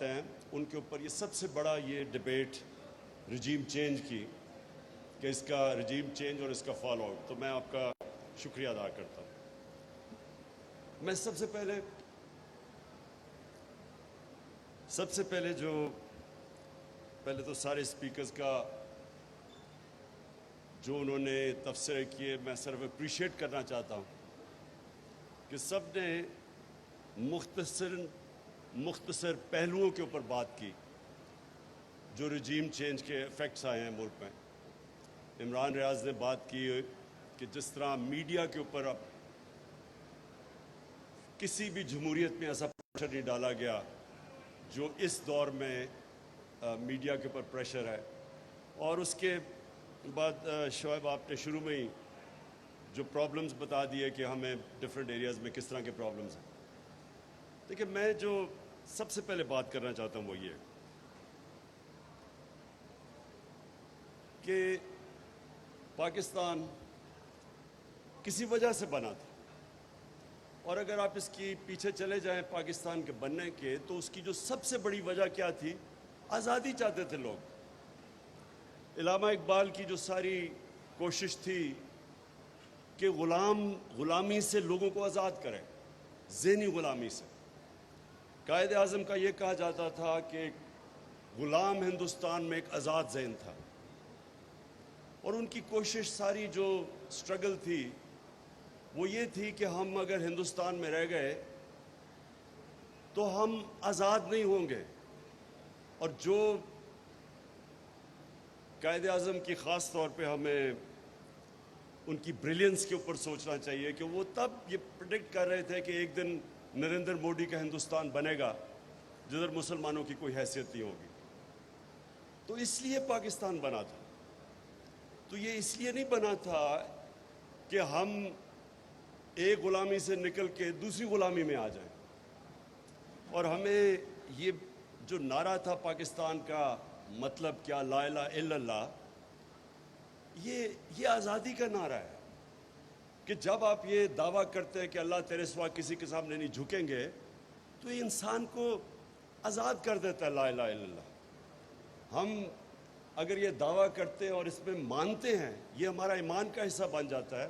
آتے ہیں ان کے اوپر یہ سب سے بڑا یہ ڈبیٹ رجیم چینج کی کہ اس کا رجیم چینج اور اس کا فالو آؤٹ، تو میں آپ کا شکریہ ادا کرتا ہوں۔ میں سب سے پہلے پہلے تو سارے اسپیکرز کا جو انہوں نے تبصرے کیے میں صرف اپریشیٹ کرنا چاہتا ہوں کہ سب نے مختصر پہلوؤں کے اوپر بات کی جو رجیم چینج کے ایفیکٹس آئے ہیں ملک میں۔ عمران ریاض نے بات کی کہ جس طرح میڈیا کے اوپر اب کسی بھی جمہوریت میں ایسا پریشر نہیں ڈالا گیا جو اس دور میں میڈیا کے اوپر پریشر ہے، اور اس کے بعد شعیب آپ نے شروع میں ہی جو پرابلمز بتا دیے کہ ہمیں ڈفرینٹ ایریاز میں کس طرح کے پرابلمز ہیں۔ دیکھیں، میں جو سب سے پہلے بات کرنا چاہتا ہوں وہ یہ کہ پاکستان کسی وجہ سے بنا تھا، اور اگر آپ اس کی پیچھے چلے جائیں پاکستان کے بننے کے، تو اس کی جو سب سے بڑی وجہ کیا تھی؟ آزادی چاہتے تھے لوگ۔ علامہ اقبال کی جو ساری کوشش تھی کہ غلامی سے لوگوں کو آزاد کریں، ذہنی غلامی سے۔ قائد اعظم کا یہ کہا جاتا تھا کہ غلام ہندوستان میں ایک آزاد ذہن تھا، اور ان کی کوشش ساری جو سٹرگل تھی وہ یہ تھی کہ ہم اگر ہندوستان میں رہ گئے تو ہم آزاد نہیں ہوں گے۔ اور جو قائد اعظم کی خاص طور پہ ہمیں ان کی بریلینس کے اوپر سوچنا چاہیے کہ وہ تب یہ پریڈکٹ کر رہے تھے کہ ایک دن نریندر مودی کا ہندوستان بنے گا جدھر مسلمانوں کی کوئی حیثیت نہیں ہوگی۔ تو اس لیے پاکستان بنا تھا۔ تو یہ اس لیے نہیں بنا تھا کہ ہم ایک غلامی سے نکل کے دوسری غلامی میں آ جائیں۔ اور ہمیں یہ جو نعرہ تھا پاکستان کا، مطلب کیا، لا الہ الا اللہ، یہ آزادی کا نعرہ ہے کہ جب آپ یہ دعویٰ کرتے ہیں کہ اللہ تیرے سوا کسی کے سامنے نہیں جھکیں گے، تو یہ انسان کو آزاد کر دیتا ہے لا الہ الا اللہ۔ ہم اگر یہ دعویٰ کرتے ہیں اور اس میں مانتے ہیں، یہ ہمارا ایمان کا حصہ بن جاتا ہے،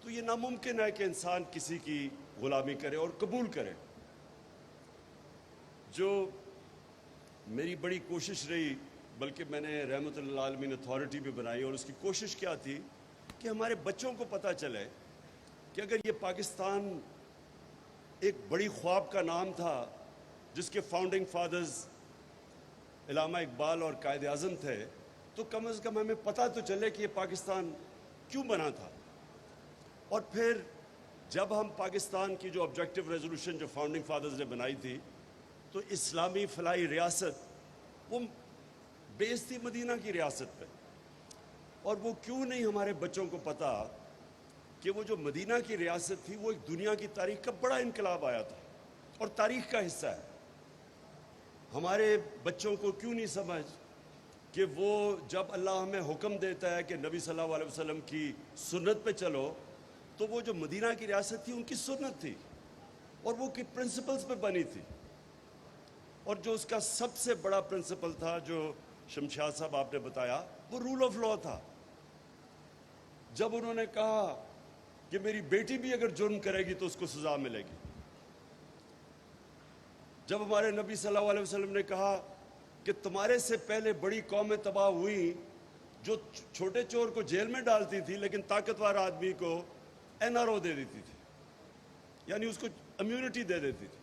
تو یہ ناممکن ہے کہ انسان کسی کی غلامی کرے اور قبول کرے۔ جو میری بڑی کوشش رہی، بلکہ میں نے رحمت اللہ عالمین اتھارٹی بھی بنائی، اور اس کی کوشش کیا تھی کہ ہمارے بچوں کو پتہ چلے کہ اگر یہ پاکستان ایک بڑی خواب کا نام تھا جس کے فاؤنڈنگ فادرز علامہ اقبال اور قائد اعظم تھے، تو کم از کم ہمیں پتہ تو چلے کہ یہ پاکستان کیوں بنا تھا۔ اور پھر جب ہم پاکستان کی جو آبجیکٹو ریزولوشن جو فاؤنڈنگ فادرز نے بنائی تھی، تو اسلامی فلاحی ریاست وہ بیس تھی مدینہ کی ریاست پہ۔ اور وہ کیوں نہیں ہمارے بچوں کو پتا کہ وہ جو مدینہ کی ریاست تھی وہ ایک دنیا کی تاریخ کا بڑا انقلاب آیا تھا اور تاریخ کا حصہ ہے۔ ہمارے بچوں کو کیوں نہیں سمجھ کہ وہ جب اللہ ہمیں حکم دیتا ہے کہ نبی صلی اللہ علیہ وسلم کی سنت پہ چلو، تو وہ جو مدینہ کی ریاست تھی ان کی سنت تھی اور وہ کی پرنسپلز پہ بنی تھی۔ اور جو اس کا سب سے بڑا پرنسپل تھا جو شمشاد صاحب آپ نے بتایا، وہ رول آف لا تھا۔ جب انہوں نے کہا کہ میری بیٹی بھی اگر جرم کرے گی تو اس کو سزا ملے گی، جب ہمارے نبی صلی اللہ علیہ وسلم نے کہا کہ تمہارے سے پہلے بڑی قومیں تباہ ہوئیں جو چھوٹے چور کو جیل میں ڈالتی تھی لیکن طاقتور آدمی کو این آر او دے دیتی تھی، یعنی اس کو امیونٹی دے دیتی تھی۔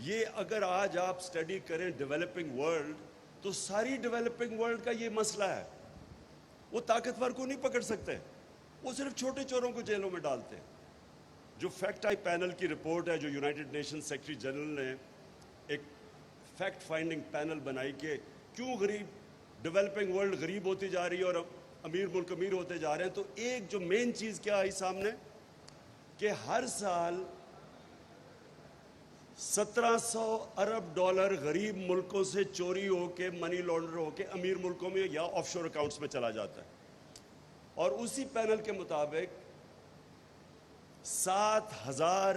یہ اگر آج آپ سٹڈی کریں ڈیولپنگ ورلڈ، تو ساری ڈیولپنگ ورلڈ کا یہ مسئلہ ہے۔ وہ طاقتور کو نہیں پکڑ سکتے، وہ صرف چھوٹے چوروں کو جیلوں میں ڈالتے ہیں۔ جو فیکٹ آئی پینل کی رپورٹ ہے جو یونائٹڈ نیشن سیکرٹری جنرل نے ایک فیکٹ فائنڈنگ پینل بنائی کہ کیوں ڈیولپنگ ورلڈ غریب ہوتی جا رہی ہے اور امیر ملک امیر ہوتے جا رہے ہیں، تو ایک جو مین چیز کیا آئی سامنے کہ ہر سال 1700 ارب ڈالر غریب ملکوں سے چوری ہو کے، منی لانڈر ہو کے امیر ملکوں میں یا آف شور اکاؤنٹس میں چلا جاتا ہے۔ اور اسی پینل کے مطابق 7,000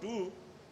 2,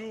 2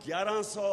1100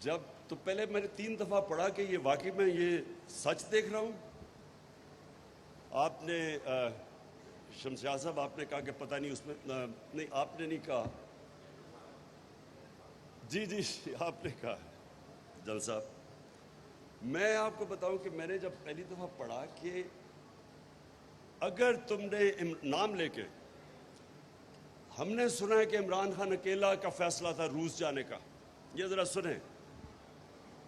جب تو پہلے میں نے 3 دفعہ پڑھا کہ یہ واقعی میں یہ سچ دیکھ رہا ہوں. آپ نے شمشاد صاحب آپ نے کہا کہ پتہ نہیں اس میں نہیں، آپ نے نہیں کہا. جی آپ نے کہا جل صاحب. میں آپ کو بتاؤں کہ میں نے جب پہلی دفعہ پڑھا کہ اگر تم نے نام لے کے، ہم نے سنا ہے کہ عمران خان اکیلا کا فیصلہ تھا روس جانے کا. یہ ذرا سنیں،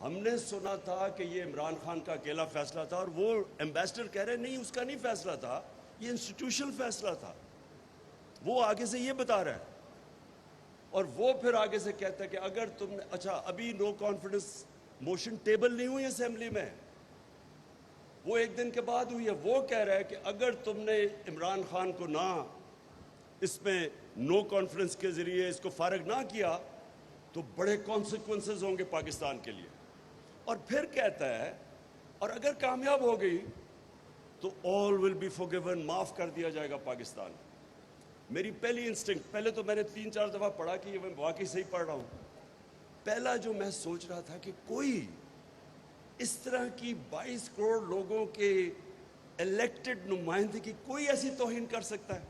ہم نے سنا تھا کہ یہ عمران خان کا اکیلا فیصلہ تھا، اور وہ ایمبیسڈر کہہ رہے نہیں اس کا نہیں فیصلہ تھا، یہ انسٹیٹیوشنل فیصلہ تھا. وہ آگے سے یہ بتا رہا ہے، اور وہ پھر آگے سے کہتا ہے کہ اگر تم نے اچھا ابھی نو کانفیڈنس موشن ٹیبل نہیں ہوئی اسمبلی میں، وہ 1 دن کے بعد ہوئی ہے. وہ کہہ رہا ہے کہ اگر تم نے عمران خان کو نہ اس میں نو کانفیڈنس کے ذریعے اس کو فارغ نہ کیا تو بڑے کانسیکوینسز ہوں گے پاکستان کے لیے. اور پھر کہتا ہے اور اگر کامیاب ہو گئی تو all will be forgiven، معاف کر دیا جائے گا پاکستان. میری پہلی انسٹنکٹ، پہلے تو میں نے 3-4 دفعہ پڑھا کہ یہ میں واقعی صحیح پڑھ رہا ہوں. پہلا جو میں سوچ رہا تھا کہ کوئی اس طرح کی 22 کروڑ لوگوں کے الیکٹڈ نمائندگی کوئی ایسی توہین کر سکتا ہے؟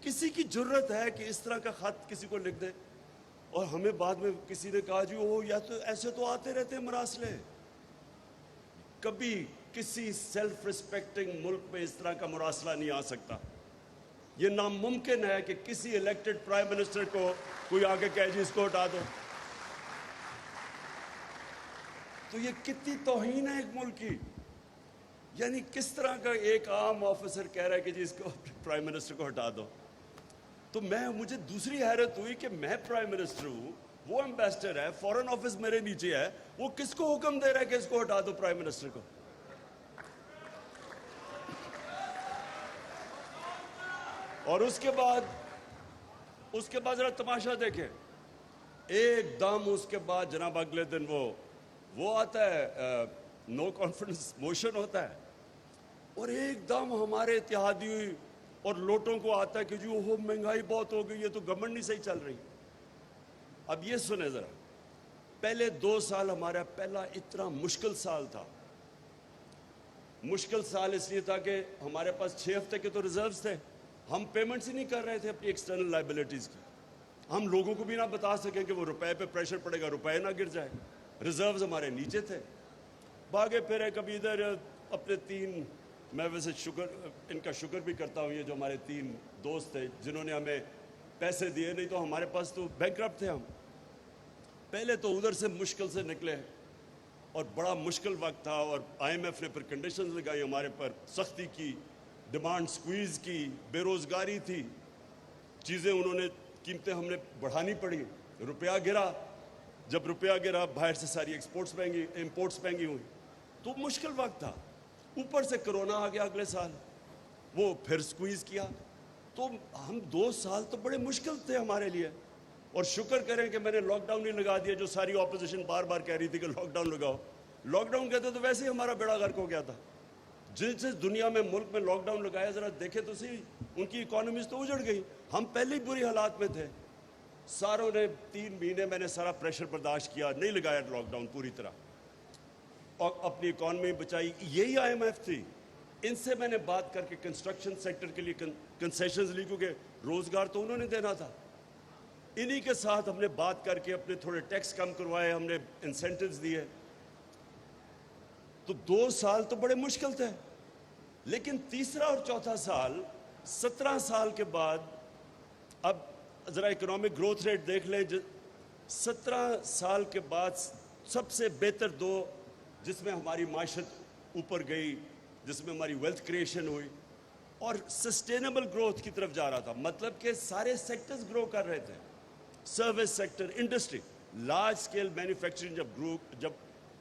کسی کی جرت ہے کہ اس طرح کا خط کسی کو لکھ دے؟ اور ہمیں بعد میں کسی نے کہا جی وہ یا تو ایسے تو آتے رہتے ہیں مراسلے. کبھی کسی سیلف ریسپیکٹنگ ملک میں اس طرح کا مراسلہ نہیں آ سکتا. یہ ناممکن ہے کہ کسی الیکٹڈ پرائم منسٹر کو کوئی آگے کہے جی اس کو ہٹا دو. تو یہ کتنی توہین ہے ایک ملک کی. یعنی کس طرح کا ایک عام آفیسر کہہ رہا ہے کہ جی اس کو پرائم منسٹر کو ہٹا دو. تو مجھے دوسری حیرت ہوئی کہ میں پرائم منسٹر ہوں، وہ ایمبیسڈر ہے، فورن آفس میرے نیچے ہے، وہ کس کو حکم دے رہا ہے کہ اس کو ہٹا دو پرائم منسٹر کو؟ اور اس کے بعد ذرا تماشا دیکھیں. ایک دم اس کے بعد جناب اگلے دن وہ آتا ہے، نو کانفیڈنس موشن ہوتا ہے، اور ایک دم ہمارے اتحادی اور لوٹوں کو آتا ہے کہ جو وہ مہنگائی بہت ہو گئی، یہ تو گورنمنٹ نہیں صحیح چل رہی. اب یہ سنیں ذرا، پہلے 2 سال ہمارا پہلا اتنا مشکل سال تھا. مشکل سال اس لیے تھا کہ ہمارے پاس 6 ہفتے کے تو ریزروز تھے. ہم پیمنٹس ہی نہیں کر رہے تھے اپنی ایکسٹرنل لائبلٹیز کی. ہم لوگوں کو بھی نہ بتا سکیں کہ وہ روپے پہ پریشر پڑے گا، روپے نہ گر جائے. ریزروز ہمارے نیچے تھے. بھاگے پھرے کبھی ادھر اپنے 3، میں ویسے ان کا شکر بھی کرتا ہوں، یہ جو ہمارے 3 دوست تھے جنہوں نے ہمیں پیسے دیے، نہیں تو ہمارے پاس تو بینکرپٹ تھے ہم. پہلے تو ادھر سے مشکل سے نکلے اور بڑا مشکل وقت تھا، اور IMF نے پھر کنڈیشنز لگائی ہمارے پر، سختی کی، ڈیمانڈ سکویز کی، بے روزگاری تھی، چیزیں انہوں نے، قیمتیں ہم نے بڑھانی پڑی. روپیہ گرا، جب روپیہ گرا باہر سے ساری امپورٹس مہنگی ہوئی. تو مشکل وقت تھا. اوپر سے کرونا آ گیا اگلے سال، وہ پھر سکویز کیا. تو ہم 2 سال تو بڑے مشکل تھے ہمارے لیے. اور شکر کریں کہ میں نے لاک ڈاؤن نہیں لگا دیا، جو ساری اپوزیشن بار بار کہہ رہی تھی کہ لاک ڈاؤن لگاؤ. لاک ڈاؤن کہتے تو ویسے ہی ہمارا بیڑا غرق ہو گیا تھا. جس دنیا میں ملک میں لاک ڈاؤن لگایا، ذرا دیکھیں تو صحیح، ان کی اکانومیز تو اجڑ گئی. ہم پہلے ہی بری حالات میں تھے. ساروں نے 3 مہینے میں نے سارا پریشر برداشت کیا، نہیں لگایا لاک ڈاؤن پوری طرح، اور اپنی اکانومی بچائی. یہی IMF تھی. ان سے میں نے بات کر کے کنسٹرکشن سیکٹر کے لیے کنسیشنز لی، کیونکہ روزگار تو انہوں نے دینا تھا. انہی کے ساتھ ہم نے بات کر کے اپنے تھوڑے ٹیکس کم کروائے، ہم نے انسینٹیوز دیے. تو 2 سال تو بڑے مشکل تھے. لیکن تیسرا اور چوتھا سال، 17 سال کے بعد، اب ذرا اکنامک گروتھ ریٹ دیکھ لیں. 17 سال کے بعد سب سے بہتر 2، جس میں ہماری معیشت اوپر گئی، جس میں ہماری ویلتھ کریشن ہوئی اور سسٹینیبل گروتھ کی طرف جا رہا تھا. مطلب کہ سارے سیکٹرز گرو کر رہے تھے. Service sector, industry, large scale manufacturing جب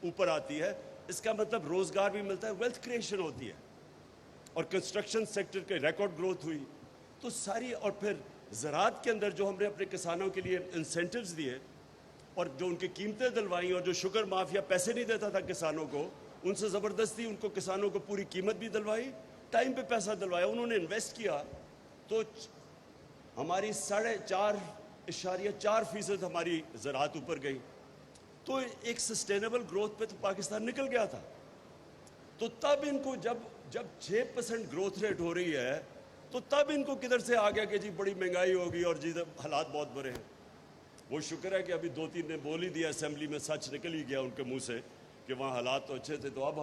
اوپر آتی ہے، اس کا مطلب روزگار بھی ملتا ہے، ویلتھ کریشن ہوتی ہے. اور کنسٹرکشن سیکٹر کے ریکارڈ گروتھ ہوئی. تو ساری، اور پھر زراعت کے اندر جو ہم نے اپنے کسانوں کے لیے انسینٹیوز دیے اور جو ان کی قیمتیں دلوائیں، اور جو شوگر مافیا پیسے نہیں دیتا تھا کسانوں کو، ان سے زبردستی ان کو کسانوں کو پوری قیمت بھی دلوائی، ٹائم پہ پیسہ دلوایا. انہوں نے انویسٹ کیا تو ہماری 4.5% ہماری زراعت اوپر گئی. تو ایک سسٹینیبل گروتھ پہ تو پاکستان نکل گیا تھا. تو تب ان کو جب 6% گروتھ ریٹ ہو رہی ہے تو تب ان کو کدھر سے آ گیا کہ جی بڑی مہنگائی ہوگی اور جی حالات بہت برے ہیں. وہ شکر ہے کہ ابھی 2-3 نے بول ہی دیا اسمبلی میں, سچ نکل ہی گیا ان کے منہ سے کہ وہاں حالات تو اچھے تھے. تو اب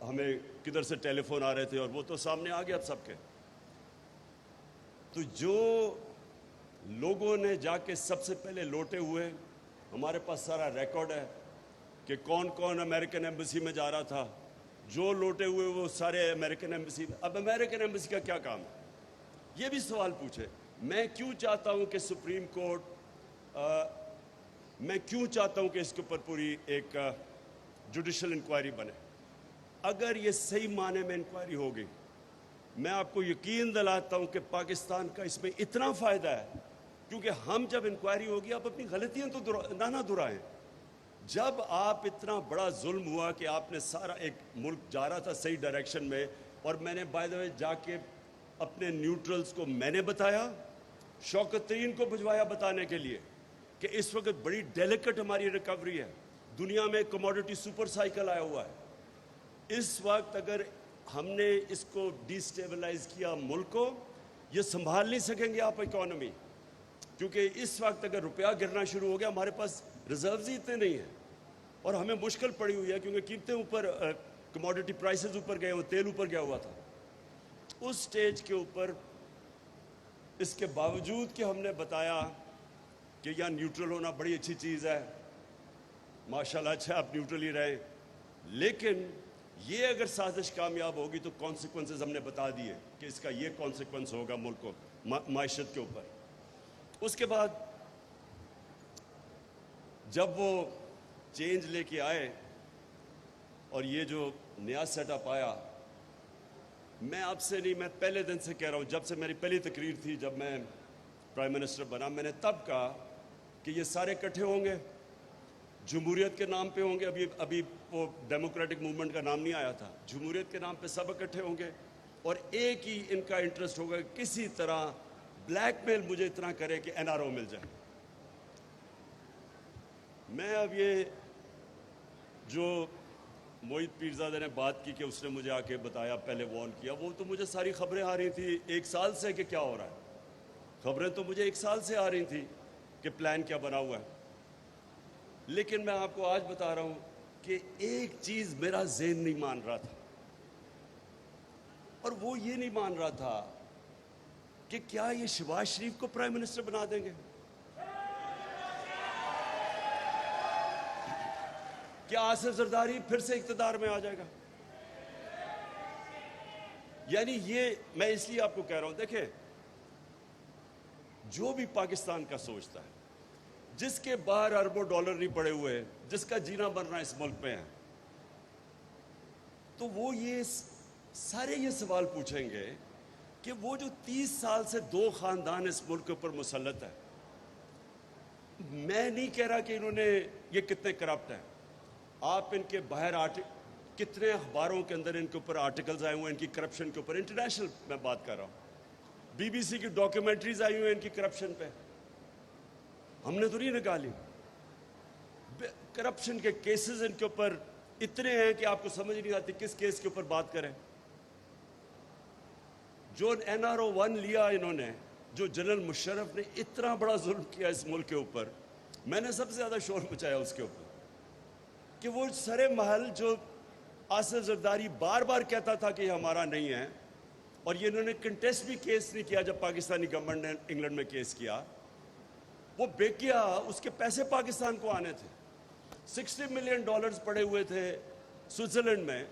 ہمیں کدھر سے ٹیلی فون آ رہے تھے اور وہ تو سامنے آ گیا اب سب کے. تو جو لوگوں نے جا کے سب سے پہلے لوٹے ہوئے, ہمارے پاس سارا ریکارڈ ہے کہ کون کون امریکن ایمبیسی میں جا رہا تھا. جو لوٹے ہوئے وہ سارے امریکن ایمبیسی. اب امریکن ایمبیسی کا کیا کام ہے, یہ بھی سوال پوچھے. میں کیوں چاہتا ہوں کہ سپریم کورٹ, میں کیوں چاہتا ہوں کہ اس کے اوپر پوری ایک جوڈیشل انکوائری بنے. اگر یہ صحیح معنی میں انکوائری ہوگی, میں آپ کو یقین دلاتا ہوں کہ پاکستان کا اس میں اتنا فائدہ ہے, کیونکہ ہم جب انکوائری ہوگی آپ اپنی غلطیاں تو نہ دہرائیں. جب آپ اتنا بڑا ظلم ہوا کہ آپ نے سارا ایک ملک جا رہا تھا صحیح ڈائریکشن میں, اور میں نے بائی دا وے جا کے اپنے نیوٹرلز کو میں نے بتایا, شوکت ترین کو بھجوایا بتانے کے لیے کہ اس وقت بڑی ڈیلیکٹ ہماری ریکوری ہے. دنیا میں کموڈٹی سپر سائیکل آیا ہوا ہے. اس وقت اگر ہم نے اس کو ڈی سٹیبلائز کیا ملک کو, یہ سنبھال نہیں سکیں گے آپ اکانومی. کیونکہ اس وقت اگر روپیہ گرنا شروع ہو گیا, ہمارے پاس ریزروز ہی اتنے نہیں ہیں اور ہمیں مشکل پڑی ہوئی ہے, کیونکہ قیمتیں اوپر, کموڈٹی پرائسز اوپر گئے ہوئے, تیل اوپر گیا ہوا تھا. اس سٹیج کے اوپر اس کے باوجود کہ ہم نے بتایا کہ یہاں نیوٹرل ہونا بڑی اچھی چیز ہے, ماشاءاللہ اچھا آپ نیوٹرل ہی رہے, لیکن یہ اگر سازش کامیاب ہوگی تو کانسیکوینسز ہم نے بتا دیے کہ اس کا یہ کانسیکوینس ہوگا ملک کو, معیشت کے اوپر. اس کے بعد جب وہ چینج لے کے آئے اور یہ جو نیا سیٹ اپ آیا, میں آپ سے نہیں, میں پہلے دن سے کہہ رہا ہوں, جب سے میری پہلی تقریر تھی جب میں پرائم منسٹر بنا, میں نے تب کہا کہ یہ سارے اکٹھے ہوں گے, جمہوریت کے نام پہ ہوں گے. ابھی وہ ڈیموکریٹک موومنٹ کا نام نہیں آیا تھا, جمہوریت کے نام پہ سب اکٹھے ہوں گے, اور ایک ہی ان کا انٹرسٹ ہوگا کہ کسی طرح بلیک میل مجھے اتنا کرے کہ این آر او مل جائے. میں اب یہ جو موہت پیرزادہ نے بات کی کہ اس نے مجھے آ کے بتایا, پہلے وارن کیا, وہ تو مجھے ساری خبریں آ رہی تھی 1 سال سے کہ کیا ہو رہا ہے. خبریں تو مجھے 1 سال سے آ رہی تھی کہ پلان کیا بنا ہوا ہے. لیکن میں آپ کو آج بتا رہا ہوں کہ ایک چیز میرا ذہن نہیں مان رہا تھا, اور وہ یہ نہیں مان رہا تھا کہ کیا یہ شہباز شریف کو پرائم منسٹر بنا دیں گے, کیا آصف زرداری پھر سے اقتدار میں آ جائے گا. یعنی یہ میں اس لیے آپ کو کہہ رہا ہوں, دیکھیں جو بھی پاکستان کا سوچتا ہے, جس کے باہر اربوں ڈالر نہیں پڑے ہوئے, جس کا جینا مرنا اس ملک پہ ہے, تو وہ یہ سارے یہ سوال پوچھیں گے کہ وہ جو 30 سال سے 2 خاندان اس ملک کے اوپر مسلط ہے, میں نہیں کہہ رہا کہ انہوں نے یہ کتنے کرپٹ ہیں. آپ ان کے باہر کتنے اخباروں کے اندر ان کے اوپر آرٹیکلز آئے ہوئے ہیں ان کی کرپشن کے اوپر, انٹرنیشنل میں بات کر رہا ہوں, BBC کی ڈاکیومنٹریز آئی ہوئی ہیں ان کی کرپشن پہ, ہم نے تو نہیں نکالی. کرپشن کے کیسز ان کے اوپر اتنے ہیں کہ آپ کو سمجھ نہیں آتی کس کیس کے اوپر بات کریں. جو NRO-1 لیا انہوں نے, جو جنرل مشرف نے اتنا بڑا ظلم کیا اس ملک کے اوپر, میں نے سب سے زیادہ شور مچایا اس کے اوپر کہ وہ سرے محل جو آصف زرداری بار بار کہتا تھا کہ یہ ہمارا نہیں ہے, اور یہ انہوں نے کنٹیسٹ بھی کیس نہیں کیا جب پاکستانی گورنمنٹ نے انگلینڈ میں کیس کیا, وہ بیک کیا, اس کے پیسے پاکستان کو آنے تھے. $60 ملین پڑے ہوئے تھے سوئٹزرلینڈ میں,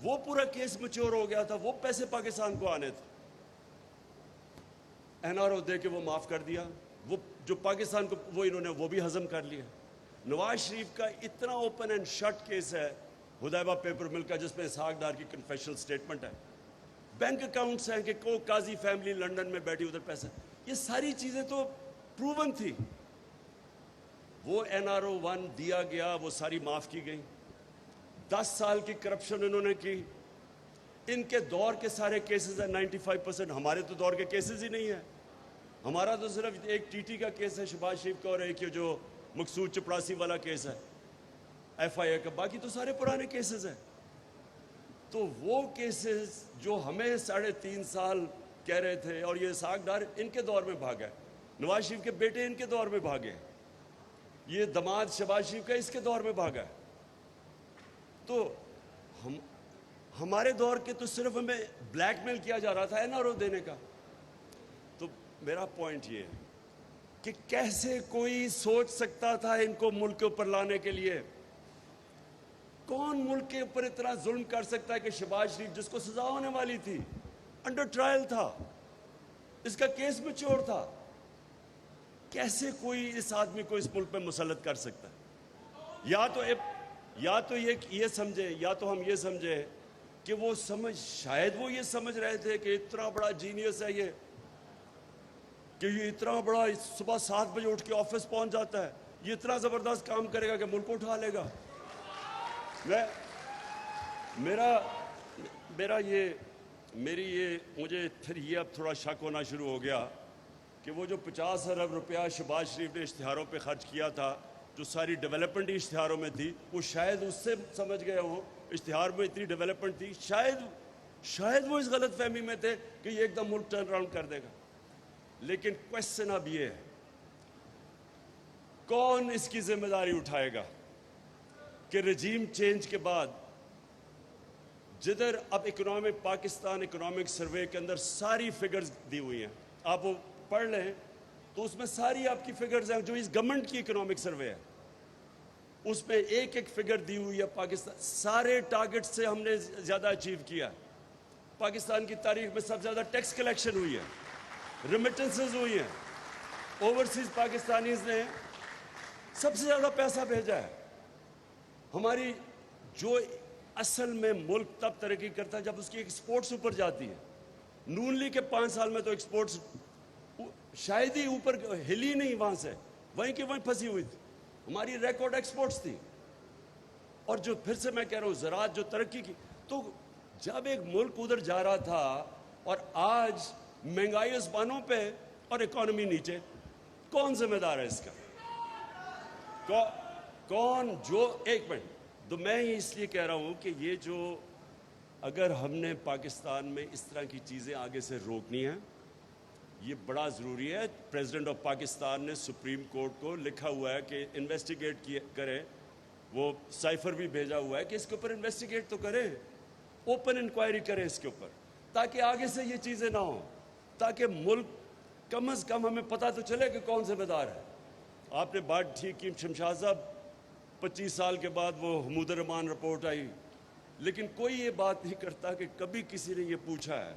وہ پورا کیس میچور ہو گیا تھا, وہ پیسے پاکستان کو آنے تھے. NRO دے کے وہ معاف کر دیا, وہ جو پاکستان کو وہ انہوں نے وہ بھی ہضم کر لیا. نواز شریف کا اتنا اوپن اینڈ شٹ کیس ہے حدیبہ پیپر مل کا, جس میں اسحاق ڈار کی کنفیشنل سٹیٹمنٹ ہے, بینک اکاؤنٹس ہیں کہ قاضی فیملی لنڈن میں بیٹھی ادھر پیسے, یہ ساری چیزیں تو پروون تھی. وہ NRO-1 دیا گیا, وہ ساری معاف کی گئی. 10 سال کی کرپشن انہوں نے کی. ان کے دور کے سارے کیسز ہیں 95%, ہمارے تو دور کے کیسز ہی نہیں ہیں. ہمارا تو صرف ایک TT کا کیس ہے شہباز شریف کا, اور ایک جو مقصود چپڑاسی والا کیس ہے FIA کا، باقی تو سارے پرانے کیسز ہیں. تو وہ کیسز جو ہمیں 3.5 سال کہہ رہے تھے، اور یہ اسحاق ڈار ان کے دور میں بھاگا ہے، نواز شریف کے بیٹے ان کے دور میں بھاگے، یہ دماد شہباز شریف کا اس کے دور میں بھاگا ہے. تو ہمارے دور کے تو صرف ہمیں بلیک میل کیا جا رہا تھا NRO دینے کا. تو میرا پوائنٹ یہ ہے کہ کیسے کوئی سوچ سکتا تھا ان کو ملک کے اوپر لانے کے لیے؟ کون ملک کے اوپر اتنا ظلم کر سکتا ہے کہ شہباز شریف جس کو سزا ہونے والی تھی، انڈر ٹرائل تھا، اس کا کیس میچور تھا، کیسے کوئی اس آدمی کو اس ملک پہ مسلط کر سکتا ہے؟ یا تو یہ سمجھے، یا تو ہم یہ سمجھے کہ وہ شاید وہ یہ سمجھ رہے تھے کہ اتنا بڑا جینیس ہے یہ، کہ یہ اتنا بڑا صبح 7 بجے اٹھ کے آفس پہنچ جاتا ہے، یہ اتنا زبردست کام کرے گا کہ ملک کو اٹھا لے گا. مجھے پھر یہ اب تھوڑا شک ہونا شروع ہو گیا کہ وہ جو 50 ارب روپیہ شہباز شریف نے اشتہاروں پہ خرچ کیا تھا، جو ساری ڈیولپمنٹ اشتہاروں میں تھی، وہ شاید اس سے سمجھ گئے ہوں اشتہار میں اتنی ڈیولپمنٹ تھی، شاید وہ اس غلط فہمی میں تھے کہ یہ ایک دم ملک ٹرن اراؤنڈ کر دے گا. لیکن کوشچن اب یہ ہے، کون اس کی ذمہ داری اٹھائے گا کہ رجیم چینج کے بعد جدھر اب پاکستان اکنامک سروے کے اندر ساری فگرز دی ہوئی ہیں، آپ وہ پڑھ لیں تو اس میں ساری آپ کی فگرز ہیں جو اس گورنمنٹ کی اکنامک سروے ہے، اس میں ایک فگر دی ہوئی ہے. پاکستان سارے ٹارگٹ سے ہم نے زیادہ اچیو کیا. پاکستان کی تاریخ میں سب سے زیادہ ٹیکس کلیکشن ہوئی ہے، ریمیٹنسز ہوئی ہیں، اوورسیز پاکستانیز نے سب سے زیادہ پیسہ بھیجا ہے. ہماری جو اصل میں ملک تب ترقی کرتا ہے جب اس کی ایکسپورٹس اوپر جاتی ہے. نون لیگ کے 5 سال میں تو ایکسپورٹس شاید ہی اوپر ہلی نہیں، وہاں سے وہیں کی وہیں پھنسی ہوئی تھی. ہماری ریکارڈ ایکسپورٹس تھی. اور جو پھر سے میں کہہ رہا ہوں زراعت جو ترقی کی، تو جب ایک ملک ادھر جا رہا تھا اور آج مہنگائی آسمانوں پہ اور اکانومی نیچے، کون ذمہ دار ہے اس کا؟ کون؟ جو ایک منٹ، تو میں اس لیے کہہ رہا ہوں کہ یہ جو اگر ہم نے پاکستان میں اس طرح کی چیزیں آگے سے روکنی ہیں، یہ بڑا ضروری ہے. پریزیڈنٹ آف پاکستان نے سپریم کورٹ کو لکھا ہوا ہے کہ انویسٹیگیٹ کرے، وہ سائفر بھی بھیجا ہوا ہے کہ اس کے اوپر انویسٹیگیٹ تو کریں، اوپن انکوائری کریں اس کے اوپر، تاکہ آگے سے یہ چیزیں نہ ہوں، تاکہ ملک کم از کم ہمیں پتہ تو چلے کہ کون ذمہ دار ہے. آپ نے بات ٹھیک کی شمشاد صاحب، 25 سال کے بعد وہ حمود الرحمان رپورٹ آئی، لیکن کوئی یہ بات نہیں کرتا کہ کبھی کسی نے یہ پوچھا ہے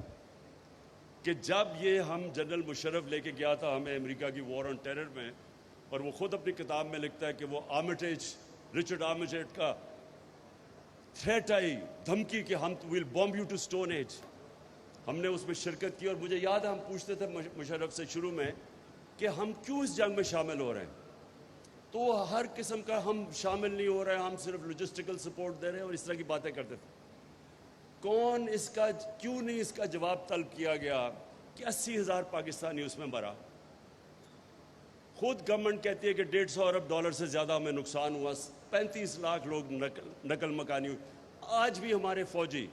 کہ جب یہ ہم جنرل مشرف لے کے گیا تھا ہمیں امریکہ کی وار آن ٹیرر میں، اور وہ خود اپنی کتاب میں لکھتا ہے کہ وہ رچرڈ آرمیٹیج کا تھریٹ آئی، دھمکی کہ ہم will bomb you to stone age, ہم نے اس میں شرکت کی. اور مجھے یاد ہے ہم پوچھتے تھے مشرف سے شروع میں کہ ہم کیوں اس جنگ میں شامل ہو رہے ہیں، تو ہر قسم کا ہم شامل نہیں ہو رہے ہیں، ہم صرف لاجسٹیکل سپورٹ دے رہے ہیں اور اس طرح کی باتیں کرتے تھے. کیوں نہیں اس کا جواب طلب کیا گیا کہ 80,000 پاکستانی اس میں مرا؟ خود گورنمنٹ کہتی ہے کہ 150 ارب ڈالر سے زیادہ ہمیں نقصان ہوا، 35 لاکھ لوگ نقل مکانی ہوئی. آج بھی ہمارے فوجی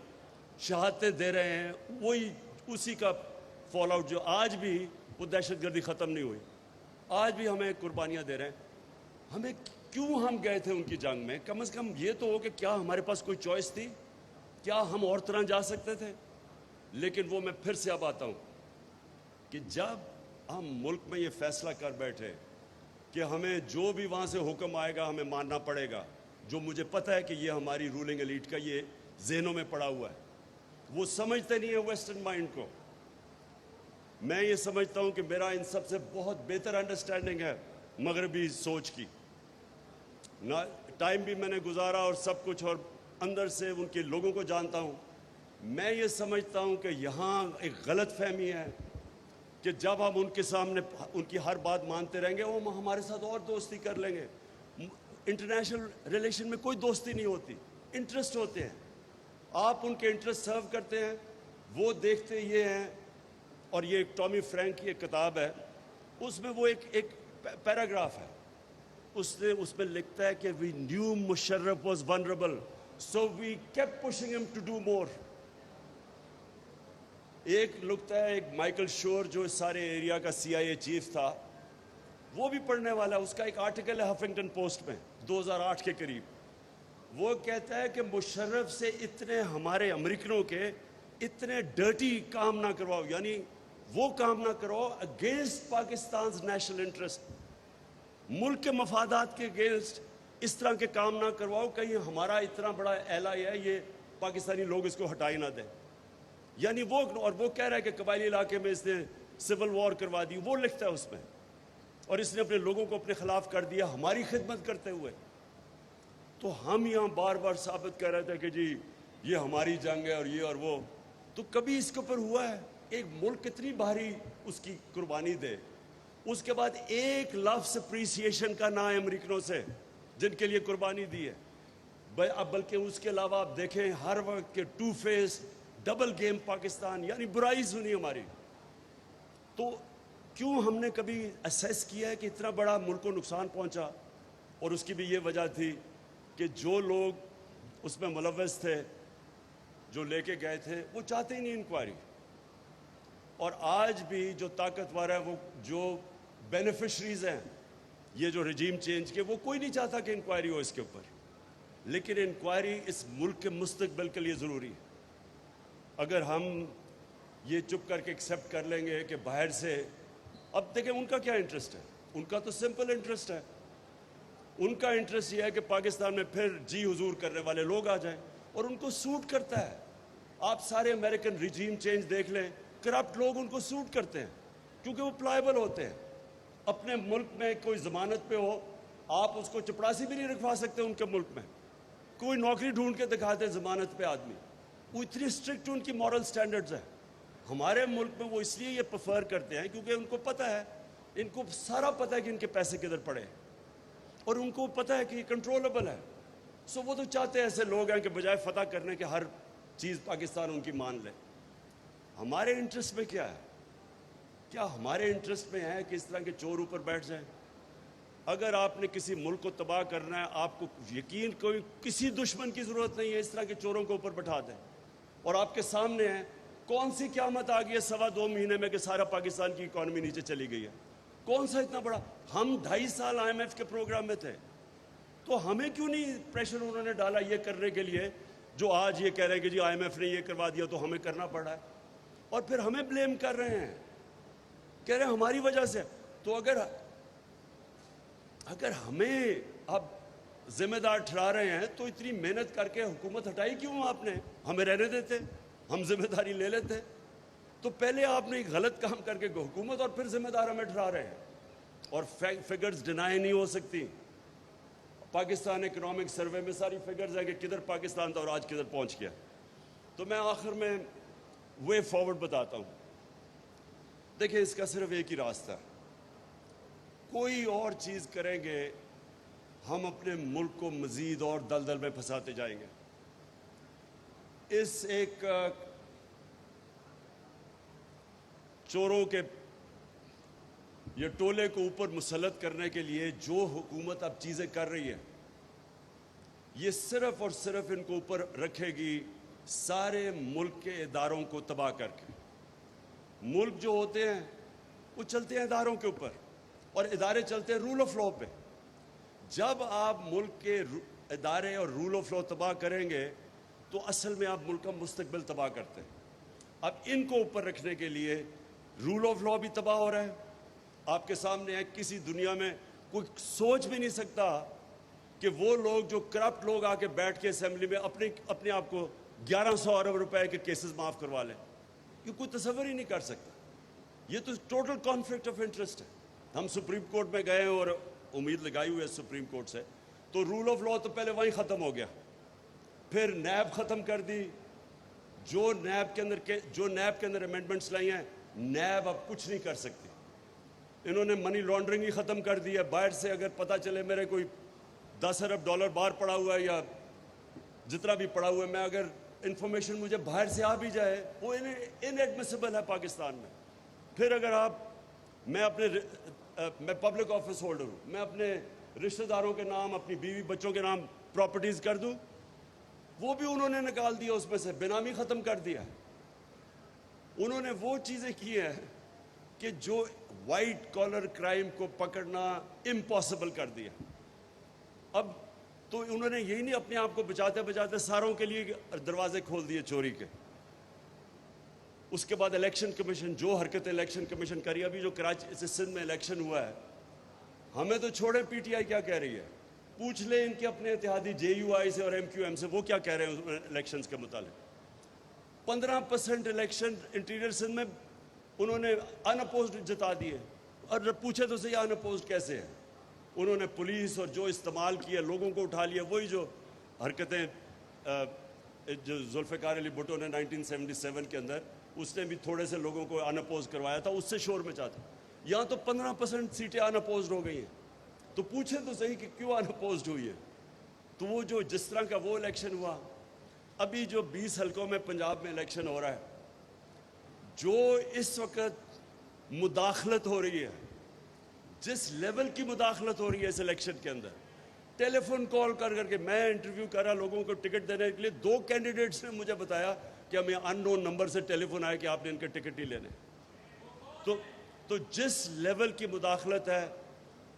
شہادتیں دے رہے ہیں، وہی اسی کا فال آؤٹ، جو آج بھی وہ دہشت گردی ختم نہیں ہوئی، آج بھی ہمیں قربانیاں دے رہے ہیں. ہمیں کیوں ہم گئے تھے ان کی جنگ میں؟ کم از کم یہ تو ہو کہ کیا ہمارے پاس کوئی چوائس تھی؟ کیا ہم اور طرح جا سکتے تھے؟ لیکن وہ میں پھر سے اب آتا ہوں کہ جب ہم ملک میں یہ فیصلہ کر بیٹھے کہ ہمیں جو بھی وہاں سے حکم آئے گا ہمیں ماننا پڑے گا، جو مجھے پتہ ہے کہ یہ ہماری رولنگ ایلیٹ کا یہ ذہنوں میں پڑا ہوا ہے، وہ سمجھتے نہیں ہیں ویسٹرن مائنڈ کو. میں یہ سمجھتا ہوں کہ میرا ان سب سے بہت بہتر انڈرسٹینڈنگ ہے مغربی سوچ کی. ٹائم بھی میں نے گزارا اور سب کچھ، اور اندر سے ان کے لوگوں کو جانتا ہوں. میں یہ سمجھتا ہوں کہ یہاں ایک غلط فہمی ہے کہ جب ہم ان کے سامنے ان کی ہر بات مانتے رہیں گے وہ ہمارے ساتھ اور دوستی کر لیں گے. انٹرنیشنل ریلیشن میں کوئی دوستی نہیں ہوتی، انٹرسٹ ہوتے ہیں. آپ ان کے انٹرسٹ سرو کرتے ہیں، وہ دیکھتے یہ ہیں. اور یہ ایک ٹامی فرینک کی ایک کتاب ہے، اس میں وہ ایک پیراگراف ہے اس میں لکھتا ہے کہ we knew Musharraf was vulnerable, so we kept pushing him to do more. ایک لکھتا ہے ایک مائیکل شور جو اس سارے ایریا کا CIA چیف تھا، وہ بھی پڑھنے والا، اس کا ایک آرٹیکل ہے ہفنگٹن پوسٹ میں 2008 کے قریب. وہ کہتا ہے کہ مشرف سے اتنے ہمارے امریکنوں کے اتنے ڈرٹی کام نہ کرواؤ، یعنی وہ کام نہ کرو اگینسٹ پاکستان's نیشنل انٹرسٹ، ملک کے مفادات کے اگینسٹ اس طرح کے کام نہ کرواؤ، کہیں ہمارا اتنا بڑا ایلائی ہے یہ پاکستانی لوگ اس کو ہٹائی نہ دیں. یعنی وہ کہہ رہا ہے کہ قبائلی علاقے میں اس نے سول وار کروا دی، وہ لکھتا ہے اس میں، اور اس نے اپنے لوگوں کو اپنے خلاف کر دیا ہماری خدمت کرتے ہوئے. تو ہم یہاں بار بار ثابت کر رہے تھے کہ جی یہ ہماری جنگ ہے اور یہ اور وہ، تو کبھی اس کے اوپر ہوا ہے ایک ملک کتنی بھاری اس کی قربانی دے، اس کے بعد ایک لفظ اپریسیشن کا نہ ہے امریکنوں سے جن کے لیے قربانی دی ہے. بلکہ اس کے علاوہ آپ دیکھیں ہر وقت کے two face double game Pakistan, یعنی برائی سنی ہماری. تو کیوں ہم نے کبھی اسیس کیا ہے کہ اتنا بڑا ملک کو نقصان پہنچا؟ اور اس کی بھی یہ وجہ تھی کہ جو لوگ اس میں ملوث تھے، جو لے کے گئے تھے، وہ چاہتے ہی نہیں انکوائری. اور آج بھی جو طاقتور ہے، وہ جو بینیفیشریز ہیں یہ جو رجیم چینج کے، وہ کوئی نہیں چاہتا کہ انکوائری ہو اس کے اوپر. لیکن انکوائری اس ملک کے مستقبل کے لیے ضروری ہے. اگر ہم یہ چپ کر کے ایکسیپٹ کر لیں گے کہ باہر سے، اب دیکھیں ان کا کیا انٹرسٹ ہے، ان کا تو سمپل انٹرسٹ ہے. ان کا انٹرسٹ یہ ہے کہ پاکستان میں پھر جی حضور کرنے والے لوگ آ جائیں، اور ان کو سوٹ کرتا ہے. آپ سارے امریکن رجیم چینج دیکھ لیں، کرپٹ لوگ ان کو سوٹ کرتے ہیں کیونکہ وہ پلائبل ہوتے ہیں. اپنے ملک میں کوئی ضمانت پہ ہو، آپ اس کو چپڑاسی بھی نہیں رکھوا سکتے ان کے ملک میں. کوئی نوکری ڈھونڈ کے دکھاتے ضمانت پہ آدمی، وہ اتنی اسٹرکٹ ان کی مورل سٹینڈرڈز ہیں. ہمارے ملک میں وہ اس لیے یہ پریفر کرتے ہیں کیونکہ ان کو پتہ ہے، ان کو سارا پتہ ہے کہ ان کے پیسے کدھر پڑے، اور ان کو پتہ ہے کہ یہ کنٹرولبل ہے. سو وہ تو چاہتے ہیں ایسے لوگ ہیں کہ بجائے فتح کرنے کے ہر چیز پاکستان ان کی مان لے. ہمارے انٹرسٹ میں کیا ہے؟ کیا ہمارے انٹرسٹ میں ہے کہ اس طرح کے چور اوپر بیٹھ جائیں؟ اگر آپ نے کسی ملک کو تباہ کرنا ہے، آپ کو یقین کوئی کسی دشمن کی ضرورت نہیں ہے، اس طرح کے چوروں کو اوپر بٹھا دیں. اور آپ کے سامنے ہے کون سی قیامت آ گئی ہے 2.25 مہینے میں کہ سارا پاکستان کی اکانومی نیچے چلی گئی ہے؟ کون سا اتنا بڑا؟ ہم 2.5 سال IMF کے پروگرام میں تھے، تو ہمیں کیوں نہیں پریشر انہوں نے ڈالا یہ کرنے کے لیے جو آج یہ کہہ رہے ہیں کہ جی IMF نے یہ کروا دیا تو ہمیں کرنا پڑا ہے، اور پھر ہمیں بلیم کر رہے ہیں، کہہ رہے ہیں ہماری وجہ سے. تو اگر ہمیں اب ذمہ دار ٹھہرا رہے ہیں تو اتنی محنت کر کے حکومت ہٹائی کیوں آپ نے؟ ہمیں رہنے دیتے، ہم ذمہ داری لے لیتے. تو پہلے آپ نے ایک غلط کام کر کے حکومت، اور پھر ذمہ دار ہمیں ٹھہرا رہے ہیں. اور فگرز ڈینائی نہیں ہو سکتی. پاکستان اکنامک سروے میں ساری فگرز ہیں کہ کدھر پاکستان تھا اور آج کدھر پہنچ گیا. تو میں آخر میں وے فارورڈ بتاتا ہوں. دیکھیں اس کا صرف ایک ہی راستہ ہے، کوئی اور چیز کریں گے ہم اپنے ملک کو مزید اور دلدل میں پھنساتے جائیں گے. اس ایک چوروں کے یہ ٹولے کو اوپر مسلط کرنے کے لیے جو حکومت اب چیزیں کر رہی ہے، یہ صرف اور صرف ان کو اوپر رکھے گی سارے ملک کے اداروں کو تباہ کر کے. ملک جو ہوتے ہیں وہ چلتے ہیں اداروں کے اوپر، اور ادارے چلتے ہیں رول آف لا پہ. جب آپ ملک کے ادارے اور رول آف لا تباہ کریں گے تو اصل میں آپ ملک کا مستقبل تباہ کرتے ہیں. اب ان کو اوپر رکھنے کے لیے رول آف لا بھی تباہ ہو رہا ہے. آپ کے سامنے ہے، کسی دنیا میں کوئی سوچ بھی نہیں سکتا کہ وہ لوگ جو کرپٹ لوگ آ کے بیٹھ کے اسمبلی میں اپنے آپ کو 1100 ارب روپے کے کیسز معاف کروا لیں. یہ کوئی تصور ہی نہیں کر سکتا. یہ تو ٹوٹل کانفلکٹ آف انٹرسٹ ہے. ہم سپریم کورٹ میں گئے اور امید لگائی ہوئی ہے سپریم کورٹ سے، تو رول آف لا تو پہلے وہیں ختم ہو گیا، پھر نیب ختم کر دی. جو نیب کے اندر امینڈمنٹس لائی ہیں، نیب اب کچھ نہیں کر سکتی. انہوں نے منی لانڈرنگ ہی ختم کر دی ہے. باہر سے اگر پتہ چلے میرے کوئی 10 ارب ڈالر باہر پڑا ہوا ہے یا جتنا بھی پڑا ہوا ہے، میں اگر انفارمیشن مجھے باہر سے آ بھی جائے، وہ ان ایڈمیسیبل ہے پاکستان میں. پھر اگر میں پبلک آفس ہولڈر ہوں، میں اپنے رشتہ داروں کے نام, اپنی بیوی بچوں کے نام پراپرٹیز کر دوں, وہ بھی انہوں نے نکال دیا اس میں سے, بینامی ختم کر دیا. انہوں نے وہ چیزیں کی ہیں کہ جو وائٹ کالر کرائم کو پکڑنا امپاسبل کر دیا. اب تو انہوں نے یہی نہیں اپنے آپ کو بچاتے بچاتے ساروں کے لیے دروازے کھول دیے چوری کے. اس کے بعد الیکشن کمیشن, جو حرکتیں الیکشن کمیشن کری, ابھی جو کراچی سے سندھ میں الیکشن ہوا ہے, ہمیں تو چھوڑے پی ٹی آئی کیا کہہ رہی ہے, پوچھ لیں ان کے اپنے اتحادی جے یو آئی سے اور ایم کیو ایم سے, وہ کیا کہہ رہے ہیں الیکشنز کے متعلق. 15% الیکشن انٹیریئر سندھ میں انہوں نے ان اپوزڈ جتا دیے, اور پوچھے تو صحیح ان اپوزڈ کیسے ہے. انہوں نے پولیس اور جو استعمال کیا, لوگوں کو اٹھا لیا, وہی جو حرکتیں جو ذوالفقار علی بھٹو نے 1977 کے اندر, اس نے بھی تھوڑے سے لوگوں کو ان اپوز کروایا تھا, اس سے شور مچا تھا. یہاں تو 15% سیٹیں ان اپوزڈ ہو گئی ہیں. تو پوچھیں تو صحیح کہ کیوں ان اپوزڈ ہوئی ہے. تو وہ جو جس طرح کا وہ الیکشن ہوا, ابھی جو 20 حلقوں میں پنجاب میں الیکشن ہو رہا ہے, جو اس وقت مداخلت ہو رہی ہے, جس لیول کی مداخلت ہو رہی ہے اس الیکشن کے اندر, ٹیلی فون کال کر کر کے میں انٹرویو کر رہا لوگوں کو ٹکٹ دینے کے لیے, 2 کینڈیڈیٹس نے مجھے بتایا کہ ہمیں ان نون نمبر سے ٹیلی فون آیا کہ آپ نے ان کے ٹکٹ ہی لینے. تو جس لیول کی مداخلت ہے,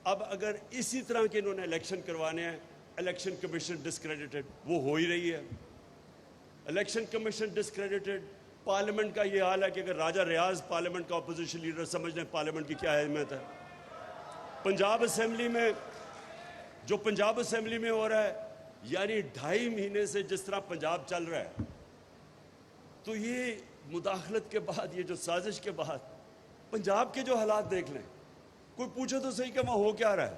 اب اگر اسی طرح کے انہوں نے الیکشن کروانے ہیں, الیکشن کمیشن ڈسکریڈٹڈ, وہ ہو ہی رہی ہے. الیکشن کمیشن ڈسکریڈٹڈ, پارلیمنٹ کا یہ حال ہے کہ اگر راجہ ریاض پارلیمنٹ کا اپوزیشن لیڈر سمجھ لیں پارلیمنٹ کی کیا اہمیت ہے. پنجاب اسمبلی میں جو پنجاب اسمبلی میں ہو رہا ہے, یعنی 2.5 مہینے سے جس طرح پنجاب چل رہا ہے, تو یہ مداخلت کے بعد, یہ جو سازش کے بعد, پنجاب کے جو حالات دیکھ لیں. کوئی پوچھے تو صحیح کہ وہاں ہو کیا رہا ہے.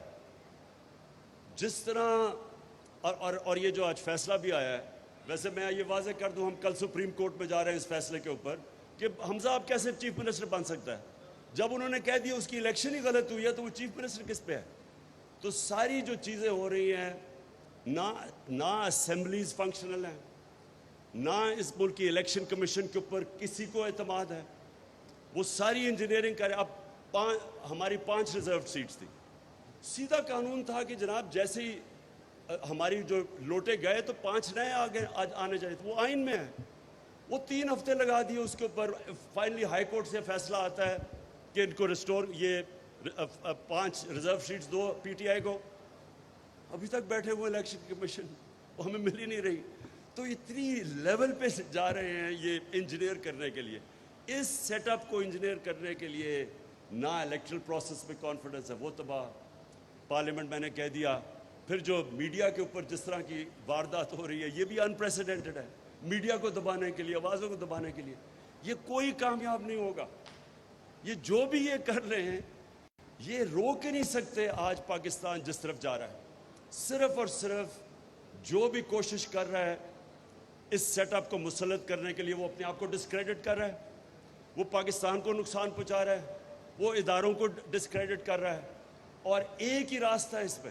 جس طرح اور یہ جو آج فیصلہ بھی آیا ہے, ویسے میں یہ واضح کر دوں, ہم کل سپریم کورٹ میں جا رہے ہیں اس فیصلے کے اوپر کہ حمزہ آپ کیسے چیف منسٹر بن سکتا ہے. جب انہوں نے کہہ دیا اس کی الیکشن ہی غلط ہوئی ہے, تو وہ چیف منسٹر کس پہ ہے. تو ساری جو چیزیں ہو رہی ہیں, نہ اسمبلیز فنکشنل ہیں, نہ اس ملک کی الیکشن کمیشن کے اوپر کسی کو اعتماد ہے. وہ ساری انجینئرنگ کرے. اب ہماری 5 ریزرو سیٹس تھی. سیدھا قانون تھا کہ جناب جیسے ہی ہماری جو لوٹے گئے تو 5 نئے آنے چاہیے تھے. وہ آئین میں ہے. وہ 3 ہفتے لگا دیے اس کے اوپر. فائنلی ہائی کورٹ سے فیصلہ آتا ہے کہ ان کو ریسٹور, یہ 5 ریزرو سیٹس دو پی ٹی آئی کو. ابھی تک بیٹھے ہوئے الیکشن کمیشن, وہ ہمیں مل ہی نہیں رہی. تو اتنی لیول پہ جا رہے ہیں یہ انجینئر کرنے کے لیے. اس سیٹ اپ کو انجینئر کرنے کے لیے نہ الیکٹرل پروسیس میں کانفیڈنس ہے, وہ تباہ. پارلیمنٹ میں نے کہہ دیا. پھر جو میڈیا کے اوپر جس طرح کی واردات ہو رہی ہے, یہ بھی انپریسیڈنٹڈ ہے. میڈیا کو دبانے کے لیے, آوازوں کو دبانے کے لیے, یہ کوئی کامیاب نہیں ہوگا. یہ جو بھی یہ کر رہے ہیں, یہ روک ہی نہیں سکتے آج پاکستان جس طرف جا رہا ہے. صرف اور صرف جو بھی کوشش کر رہا ہے اس سیٹ اپ کو مسلط کرنے کے لیے, وہ اپنے آپ کو ڈسکریڈٹ کر رہا ہے, وہ پاکستان کو نقصان پہنچا رہا ہے, وہ اداروں کو ڈسکریڈٹ کر رہا ہے. اور ایک ہی راستہ ہے اس پہ,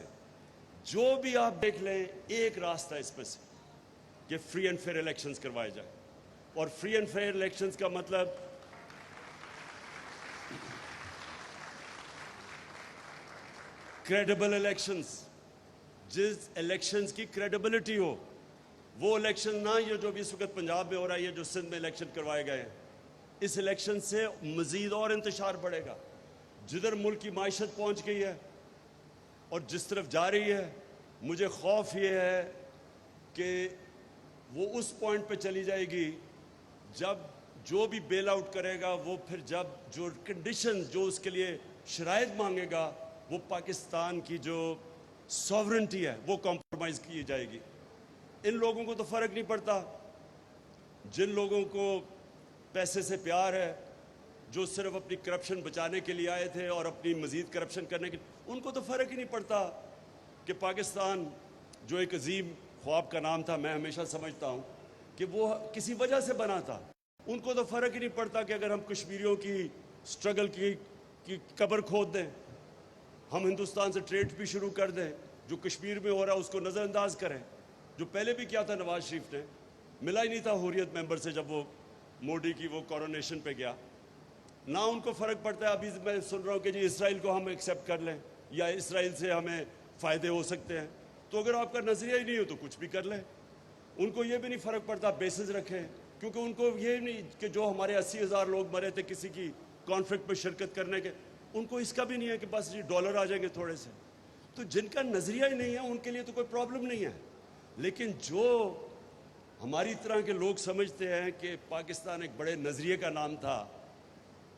جو بھی آپ دیکھ لیں, ایک راستہ ہے اس پہ سے کہ فری اینڈ فیئر الیکشنز کروائے جائیں. اور فری اینڈ فیئر الیکشنز کا مطلب کریڈیبل الیکشنز, جس الیکشنز کی کریڈیبلٹی ہو. وہ الیکشن نہ یہ جو بھی اس وقت پنجاب میں ہو رہا ہے, یہ جو سندھ میں الیکشن کروائے گئے ہیں, اس الیکشن سے مزید اور انتشار بڑھے گا. جدھر ملک کی معیشت پہنچ گئی ہے اور جس طرف جا رہی ہے, مجھے خوف یہ ہے کہ وہ اس پوائنٹ پہ چلی جائے گی جب جو بھی بیل آؤٹ کرے گا, وہ پھر جب جو کنڈیشن, جو اس کے لیے شرائط مانگے گا, وہ پاکستان کی جو ساورنٹی ہے وہ کمپرومائز کی جائے گی. ان لوگوں کو تو فرق نہیں پڑتا. جن لوگوں کو پیسے سے پیار ہے, جو صرف اپنی کرپشن بچانے کے لیے آئے تھے اور اپنی مزید کرپشن کرنے کے, ان کو تو فرق ہی نہیں پڑتا کہ پاکستان جو ایک عظیم خواب کا نام تھا, میں ہمیشہ سمجھتا ہوں کہ وہ کسی وجہ سے بنا تھا. ان کو تو فرق ہی نہیں پڑتا کہ اگر ہم کشمیریوں کی سٹرگل کی قبر کھود دیں, ہم ہندوستان سے ٹریڈ بھی شروع کر دیں, جو کشمیر میں ہو رہا ہے اس کو نظر انداز کریں. جو پہلے بھی کیا تھا نواز شریف نے, ملا ہی نہیں تھا حریت ممبر سے جب وہ مودی کی وہ کورونیشن پہ گیا. نہ ان کو فرق پڑتا ہے. ابھی میں سن رہا ہوں کہ جی اسرائیل کو ہم ایکسیپٹ کر لیں, یا اسرائیل سے ہمیں فائدے ہو سکتے ہیں. تو اگر آپ کا نظریہ ہی نہیں ہو تو کچھ بھی کر لیں. ان کو یہ بھی نہیں فرق پڑتا بیسز رکھیں، کیونکہ ان کو یہ نہیں کہ جو ہمارے 80,000 لوگ مرے تھے کسی کی کانفلکٹ پہ شرکت کرنے کے، ان کو اس کا بھی نہیں ہے کہ بس ڈالر آ جائیں گے تھوڑے سے. تو جن کا نظریہ ہی نہیں ہے ان کے لیے تو کوئی پرابلم نہیں ہے. لیکن جو ہماری طرح کے لوگ سمجھتے ہیں کہ پاکستان ایک بڑے نظریے کا نام تھا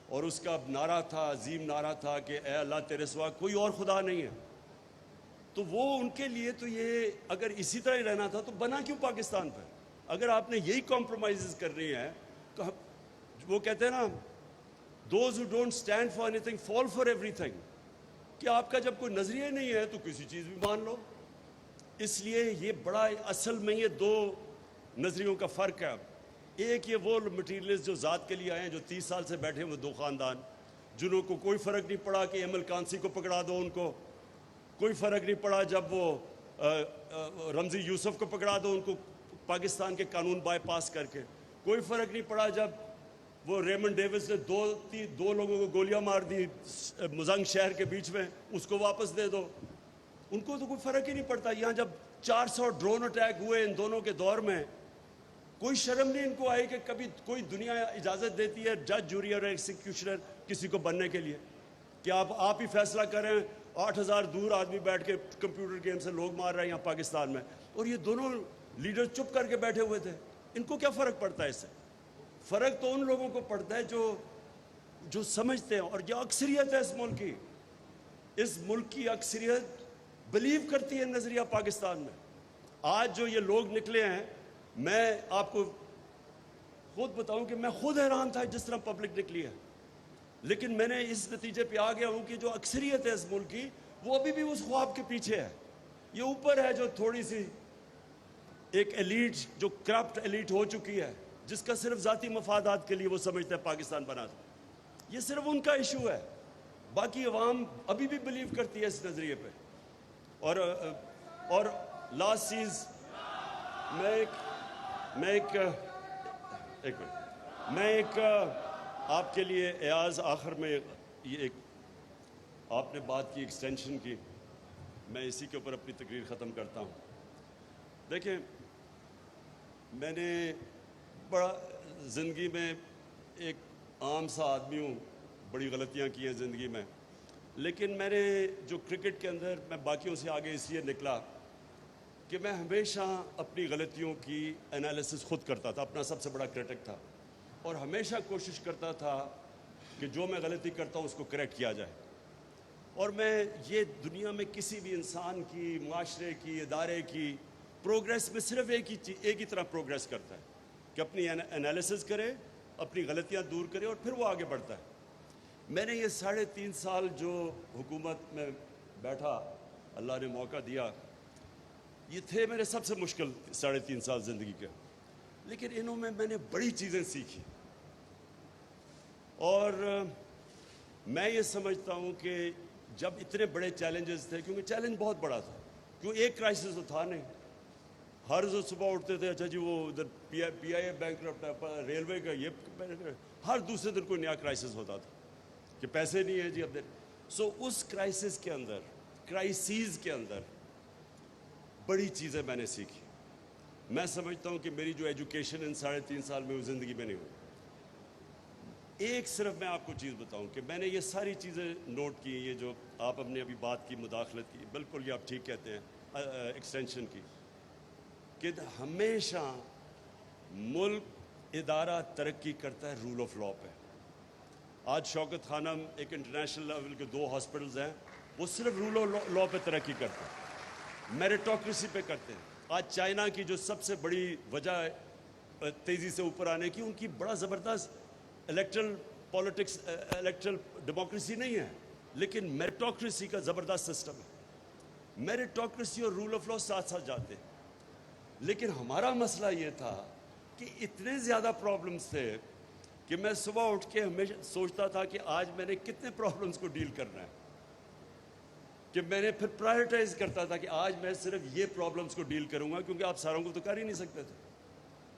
اور اس کا نعرہ تھا، عظیم نعرہ تھا کہ اے اللہ تیرے سوا کوئی اور خدا نہیں ہے، تو وہ ان کے لیے تو یہ اگر اسی طرح ہی رہنا تھا تو بنا کیوں پاکستان پر؟ اگر آپ نے یہی کمپرومائزز کرنی ہے تو وہ کہتے ہیں نا those who don't stand for anything fall for everything، کہ آپ کا جب کوئی نظریہ نہیں ہے تو کسی چیز بھی مان لو. اس لیے یہ بڑا اصل میں یہ دو نظریوں کا فرق ہے. ایک یہ وہ مٹیریلز جو ذات کے لیے آئے ہیں، جو 30 سال سے بیٹھے ہوئے دو خاندان، جنہوں کو کوئی فرق نہیں پڑا کہ ایم ایل کانسی کو پکڑا دو، ان کو کوئی فرق نہیں پڑا جب وہ رمزی یوسف کو پکڑا دو ان کو پاکستان کے قانون بائی پاس کر کے، کوئی فرق نہیں پڑا جب وہ ریمنڈ ڈیوس نے دو لوگوں کو گولیاں مار دی مزنگ شہر کے بیچ میں، اس کو واپس دے دو. ان کو تو کوئی فرق ہی نہیں پڑتا. یہاں جب 400 ڈرون اٹیک ہوئے ان دونوں کے دور میں، کوئی شرم نہیں ان کو آئی کہ کبھی کوئی دنیا اجازت دیتی ہے جج، جوری اور ایکسیکیوشنر کسی کو بننے کے لیے کہ آپ ہی فیصلہ کریں. 8,000 دور آدمی بیٹھ کے کمپیوٹر گیم سے لوگ مار رہے ہیں یہاں پاکستان میں، اور یہ دونوں لیڈر چپ کر کے بیٹھے ہوئے تھے. ان کو کیا فرق پڑتا ہے اس سے؟ فرق تو ان لوگوں کو پڑتا ہے جو سمجھتے ہیں. اور یہ اکثریت ہے اس ملک کی اکثریت بلیو کرتی ہے نظریہ پاکستان میں. آج جو یہ لوگ نکلے ہیں، میں آپ کو خود بتاؤں کہ میں خود حیران تھا جس طرح پبلک نکلی ہے، لیکن میں نے اس نتیجے پہ آ گیا ہوں کہ جو اکثریت ہے اس ملک کی، وہ ابھی بھی اس خواب کے پیچھے ہے. یہ اوپر ہے جو تھوڑی سی ایک ایلیٹ، جو کرپٹ ایلیٹ ہو چکی ہے، جس کا صرف ذاتی مفادات کے لیے وہ سمجھتے ہیں پاکستان بنا دو. یہ صرف ان کا ایشو ہے. باقی عوام ابھی بھی بلیو کرتی ہے اس نظریے پہ. اور لاسٹ چیز، میں ایک آپ کے لیے ایاز آخر میں یہ ایک آپ نے بات کی ایکسٹینشن کی، میں اسی کے اوپر اپنی تقریر ختم کرتا ہوں. دیکھیں، میں نے بڑا زندگی میں ایک عام سا آدمی ہوں، بڑی غلطیاں کی ہیں زندگی میں، لیکن میں نے جو کرکٹ کے اندر میں باقیوں سے آگے اس لیے نکلا کہ میں ہمیشہ اپنی غلطیوں کی انالیسس خود کرتا تھا، اپنا سب سے بڑا کرٹک تھا، اور ہمیشہ کوشش کرتا تھا کہ جو میں غلطی کرتا ہوں اس کو کریکٹ کیا جائے. اور میں یہ دنیا میں کسی بھی انسان کی، معاشرے کی، ادارے کی پروگریس میں صرف ایک ہی طرح پروگریس کرتا ہے کہ اپنی انالیسس کرے، اپنی غلطیاں دور کرے اور پھر وہ آگے بڑھتا ہے. میں نے یہ 3.5 سال جو حکومت میں بیٹھا، اللہ نے موقع دیا، یہ تھے میرے سب سے مشکل 3.5 سال زندگی کے، لیکن انہوں میں نے بڑی چیزیں سیکھی. اور میں یہ سمجھتا ہوں کہ جب اتنے بڑے چیلنجز تھے، کیونکہ چیلنج بہت بڑا تھا، کیوں ایک کرائسس تو تھا نہیں. ہر روز صبح اٹھتے تھے، اچھا جی وہ ادھر پی آئی اے بینکرپٹ ہے، ریلوے کا یہ، ہر دوسرے دن کوئی نیا کرائسس ہوتا تھا کہ پیسے نہیں ہیں جی اب. سو اس کرائسس کے اندر، کرائسیز کے اندر بڑی چیزیں میں نے سیکھی. میں سمجھتا ہوں کہ میری جو ایجوکیشن ان 3.5 سال میں وہ زندگی میں نہیں ہوئی. ایک صرف میں آپ کو چیز بتاؤں کہ میں نے یہ ساری چیزیں نوٹ کی، یہ جو آپ نے ابھی بات کی مداخلت کی، بالکل یہ آپ ٹھیک کہتے ہیں، ایکسٹینشن کی، کہ ہمیشہ ملک ادارہ ترقی کرتا ہے رول آف لاء پہ. آج شوکت خانم ایک انٹرنیشنل لیول کے 2 ہاسپٹلز ہیں، وہ صرف رول آف لاء پہ ترقی کرتے ہیں، میریٹوکریسی پہ کرتے ہیں. آج چائنا کی جو سب سے بڑی وجہ تیزی سے اوپر آنے کی، ان کی بڑا زبردست الیکٹرل پالیٹکس، الیکٹرل ڈیموکریسی نہیں ہے، لیکن میریٹوکریسی کا زبردست سسٹم ہے. میریٹوکریسی اور رول آف لاء ساتھ ساتھ جاتے ہیں. لیکن ہمارا مسئلہ یہ تھا کہ اتنے زیادہ پرابلمز تھے کہ میں صبح اٹھ کے ہمیشہ سوچتا تھا کہ آج میں نے کتنے پرابلمز کو ڈیل کرنا ہے، کہ میں نے پھر پرائیورٹائز کرتا تھا کہ آج میں صرف یہ پرابلمز کو ڈیل کروں گا، کیونکہ آپ ساروں کو تو کر ہی نہیں سکتے تھے.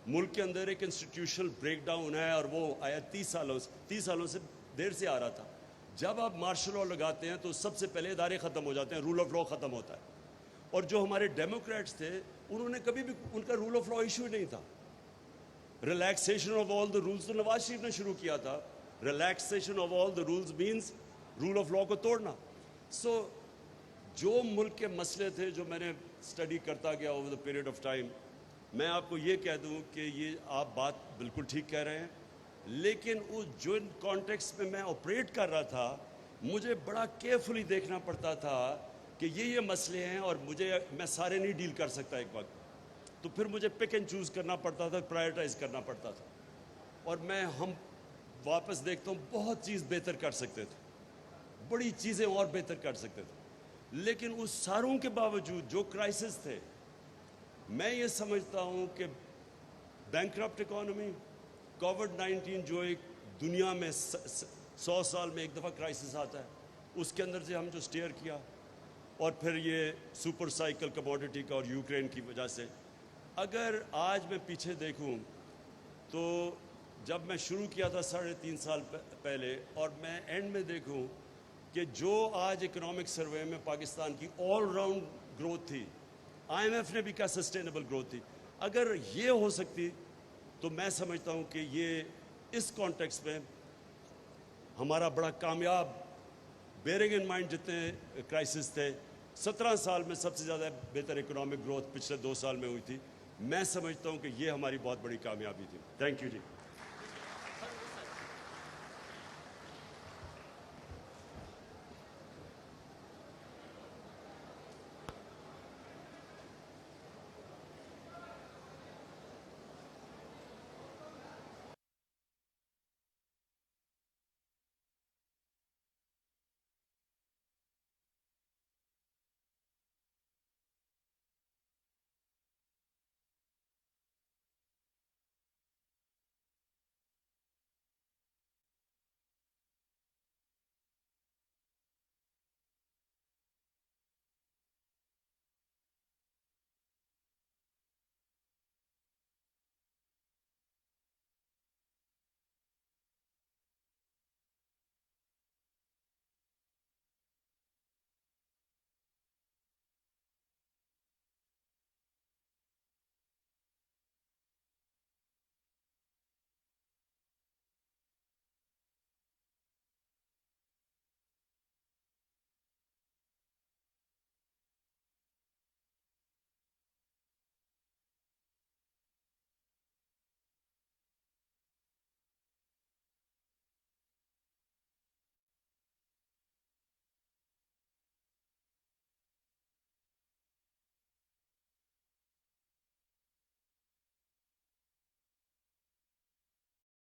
ملک کے اندر ایک انسٹیٹیوشنل بریک ڈاؤن ہے، اور وہ آیا 30 سالوں سے دیر سے آ رہا تھا. جب آپ مارشل لاء لگاتے ہیں تو سب سے پہلے ادارے ختم ہو جاتے ہیں، رول آف لاء ختم ہوتا ہے. اور جو ہمارے ڈیموکریٹس تھے انہوں نے کبھی بھی ان کا رول آف لا ایشو نہیں تھا. Relaxation of all the rules تو نواز شریف نے شروع کیا تھا. Relaxation of all the rules means rule of law کو توڑنا. سو جو ملک کے مسئلے تھے جو میں نے اسٹڈی کرتا گیا over the period of time, میں آپ کو یہ کہہ دوں کہ یہ آپ بات بالکل ٹھیک کہہ رہے ہیں, لیکن اس جو کانٹیکس میں میں آپریٹ کر رہا تھا مجھے بڑا کیئرفلی دیکھنا پڑتا تھا کہ یہ مسئلے ہیں اور میں سارے نہیں ڈیل کر سکتا ایک وقت. تو پھر مجھے پک اینڈ چوز کرنا پڑتا تھا, پرائرٹائز کرنا پڑتا تھا. اور ہم واپس دیکھتا ہوں بہت چیز بہتر کر سکتے تھے, بڑی چیزیں اور بہتر کر سکتے تھے, لیکن اس ساروں کے باوجود جو کرائسس تھے, میں یہ سمجھتا ہوں کہ بینکرپٹ اکانومی, کووڈ-19 جو ایک دنیا میں 100 سال میں ایک دفعہ کرائسس آتا ہے, اس کے اندر سے ہم جو سٹیئر کیا, اور پھر یہ سپر سائیکل کموڈٹی کا اور یوکرین کی وجہ سے. اگر آج میں پیچھے دیکھوں تو جب میں شروع کیا تھا 3.5 سال پہلے, اور میں اینڈ میں دیکھوں کہ جو آج اکنامک سروے میں پاکستان کی آل راؤنڈ گروتھ تھی, آئی ایم ایف نے بھی کہا سسٹینیبل گروتھ تھی, اگر یہ ہو سکتی تو میں سمجھتا ہوں کہ یہ اس کانٹیکس میں ہمارا بڑا کامیاب, بیئرنگ ان مائنڈ جتنے کرائسس تھے, 17 سال میں سب سے زیادہ بہتر اکنامک گروتھ پچھلے 2 سال میں ہوئی تھی. میں سمجھتا ہوں کہ یہ ہماری بہت بڑی کامیابی تھی. Thank you G.